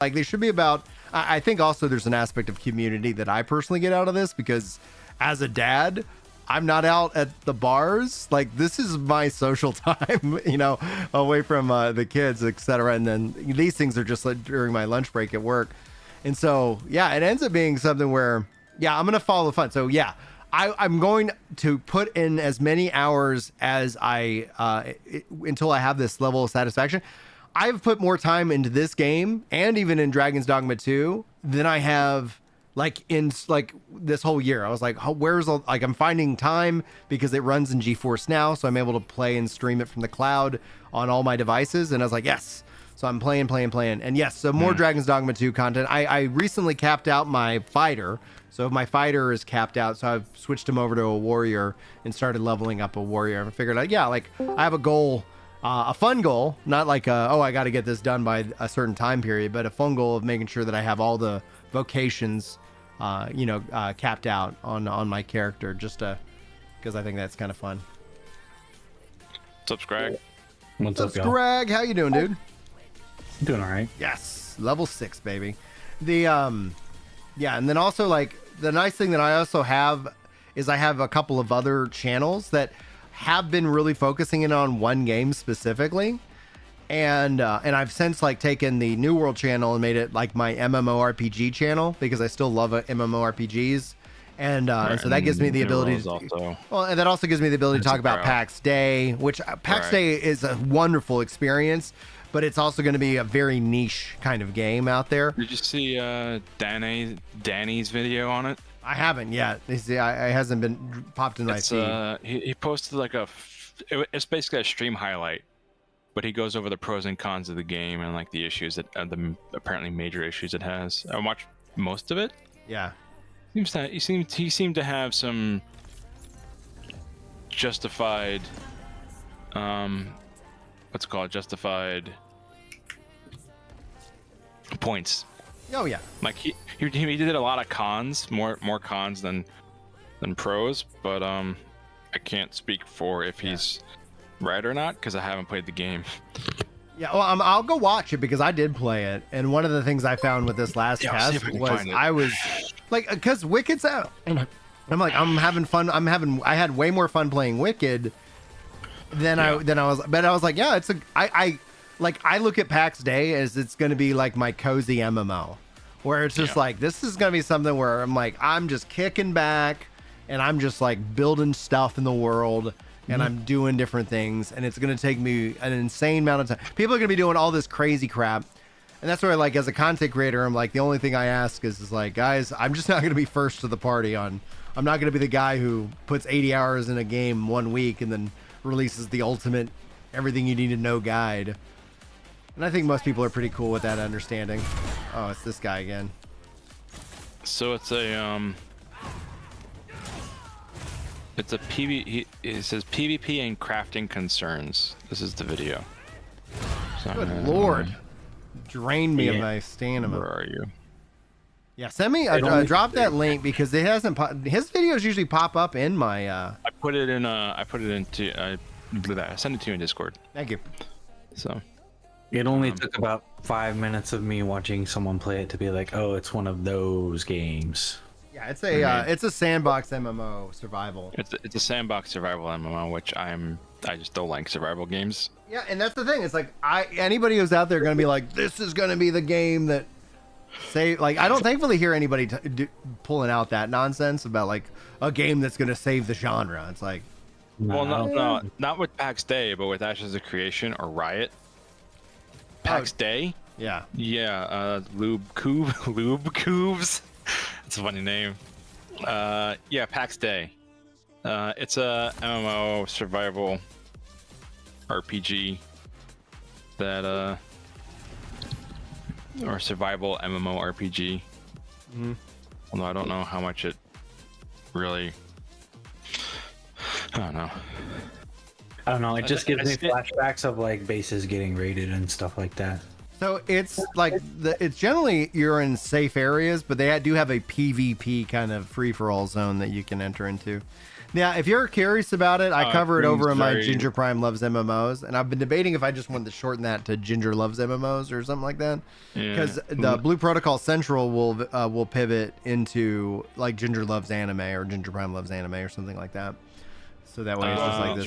Like they should be about. I think also there's an aspect of community that I personally get out of this because as a dad, I'm not out at the bars. Like this is my social time, you know, away from the kids, etc. And then these things are just like during my lunch break at work. And so, yeah, it ends up being something where, yeah, I'm going to follow the fun. So, yeah, I'm going to put in as many hours as until I have this level of satisfaction. I've put more time into this game and even in Dragon's Dogma 2 than I have like in like this whole year. I was like, I'm finding time because it runs in GeForce Now. So I'm able to play and stream it from the cloud on all my devices. And I was like, yes. So I'm playing. And yes, so more Dragon's Dogma 2 content. I recently capped out my fighter. So my fighter is capped out. So I've switched him over to a warrior and started leveling up a warrior. I figured out, yeah, like I have a goal. A fun goal, not like I got to get this done by a certain time period, but a fun goal of making sure that I have all the vocations, capped out on my character, just because I think that's kind of fun. What's up, Scrag? What's up, Scrag? How you doing, dude? Doing all right. Yes, level 6, baby. And then also like the nice thing that I also have is I have a couple of other channels that have been really focusing in on one game specifically, and I've since like taken the New World channel and made it like my MMORPG channel because I still love MMORPGs, and so that gives me the ability to and that also gives me the ability to talk about PAX Day, which PAX Day is a wonderful experience, but it's also going to be a very niche kind of game out there. Did you see Danny's video on it? I haven't yet. It hasn't been popped in my feed. He posted like it's basically a stream highlight, but he goes over the pros and cons of the game and like the issues that the apparently major issues it has. I watched most of it. Yeah. He seemed to have some justified justified points. Oh yeah. Like he did a lot of cons, more cons than pros, but I can't speak for if he's right or not because I haven't played the game. Yeah, well, I'll go watch it because I did play it, and one of the things I found with this last test was I was like, because Wicked's out, and I'm like, I'm having fun. I had way more fun playing Wicked than I was, but I was like, yeah, I look at PAX Day as it's going to be like my cozy MMO, where it's just like, this is going to be something where I'm like, I'm just kicking back and I'm just like building stuff in the world and I'm doing different things. And it's going to take me an insane amount of time. People are going to be doing all this crazy crap. And that's where like, as a content creator, I'm like, the only thing I ask is like, guys, I'm just not going to be first to the party I'm not going to be the guy who puts 80 hours in a game 1 week and then releases the ultimate everything you need to know guide. And I think most people are pretty cool with that understanding. Oh, it's this guy again. So it's a it says PvP and crafting concerns. This is the video. So, good lord. Drained me of my stamina. Where are you? Yeah, send me drop that link because it hasn't his videos usually pop up in my I put it into I sent it to you in Discord. Thank you. So it only took about 5 minutes of me watching someone play it to be like, oh, it's one of those games. Yeah, it's a sandbox MMO survival. It's a sandbox survival MMO, which I just don't like survival games. Yeah, and that's the thing. It's like anybody who's out there gonna be like, this is gonna be the game that I don't thankfully hear anybody pulling out that nonsense about like a game that's gonna save the genre. It's like, well, no, not with PAX Day, but with Ashes of Creation or Riot. PAX Day. Yeah. Lube Coobs. It's a funny name. Yeah, PAX Day. It's a MMO survival RPG that or survival MMORPG. Although I don't know how much it really. I don't know. It just gives me flashbacks of like bases getting raided and stuff like that. So it's like it's generally you're in safe areas, but they do have a PvP kind of free for all zone that you can enter into. Yeah, if you're curious about it, I cover it over in my Bloomsbury- Ginger Prime Loves MMOs, and I've been debating if I just wanted to shorten that to Ginger Loves MMOs or something like that. Yeah. Because the Blue Protocol Central will pivot into like Ginger Loves Anime or Ginger Prime Loves Anime or something like that. So that way it's just like this.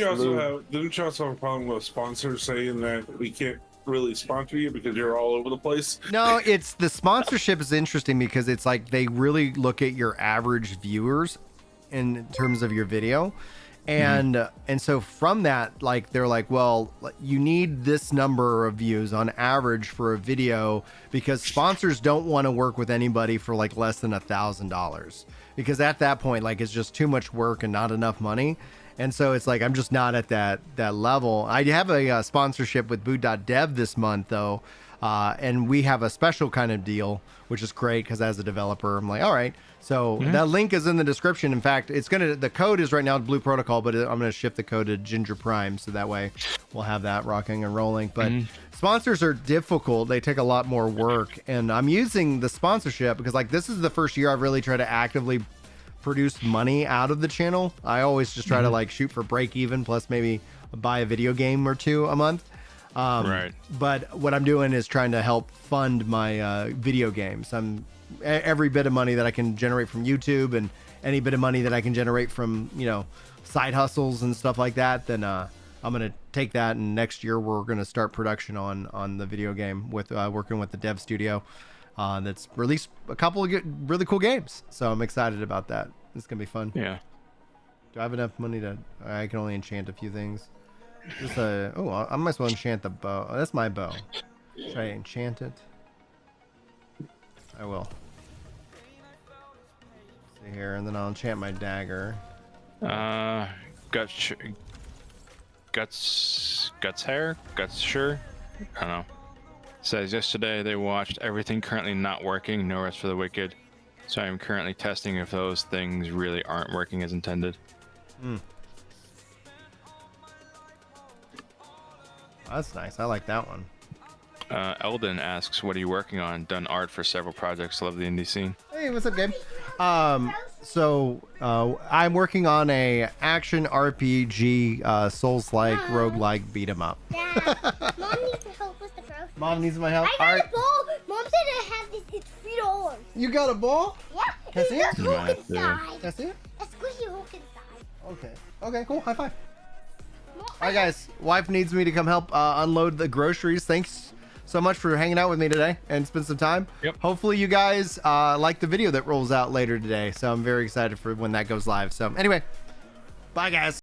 Didn't you also have a problem with sponsors saying that we can't really sponsor you because you're all over the place? No, it's the sponsorship is interesting because it's like they really look at your average viewers in terms of your video. And so from that, like they're like, well, you need this number of views on average for a video because sponsors don't want to work with anybody for like less than $1,000 because at that point, like it's just too much work and not enough money. And so it's like I'm just not at that level. I have a sponsorship with Boot.dev this month though, and we have a special kind of deal, which is great because as a developer, I'm like, all right. So that link is in the description. In fact, the code is right now Blue Protocol, but I'm gonna shift the code to Ginger Prime, so that way we'll have that rocking and rolling. But sponsors are difficult; they take a lot more work, and I'm using the sponsorship because like this is the first year I've really tried to actively produce money out of the channel. I always just try to like shoot for break even plus maybe buy a video game or two a month. Right. But what I'm doing is trying to help fund my video games. Every bit of money that I can generate from YouTube and any bit of money that I can generate from, side hustles and stuff like that, then I'm going to take that. And next year we're going to start production on the video game with working with the dev studio that's released a couple of really cool games. So I'm excited about that. It's going to be fun. Yeah. Do I have enough money I can only enchant a few things. Just I might as well enchant the bow. Oh, that's my bow. Should I enchant it? I will. See here, and then I'll enchant my dagger. Guts hair? Guts sure? I don't know. Says yesterday they watched everything currently not working, no rest for the wicked. So I am currently testing if those things really aren't working as intended. That's nice. I like that one. Eldon asks, what are you working on? Done art for several projects. Love the indie scene. Hey, what's up, Gabe? So I'm working on a action RPG, Souls-like, roguelike beat 'em up. Dad, Mom needs help with the groceries. Mom needs my help. I got a ball. Mom said I have this. It's $3. You got a ball? Yeah, Can I see it? it's a hook inside. Can I see it? A squishy hook inside. Okay. Okay, cool. High five. Mom, All right, guys. Wife needs me to come help unload the groceries. Thanks so much for hanging out with me today and spend some time. Yep. Hopefully you guys like the video that rolls out later today. So I'm very excited for when that goes live. So anyway, bye, guys.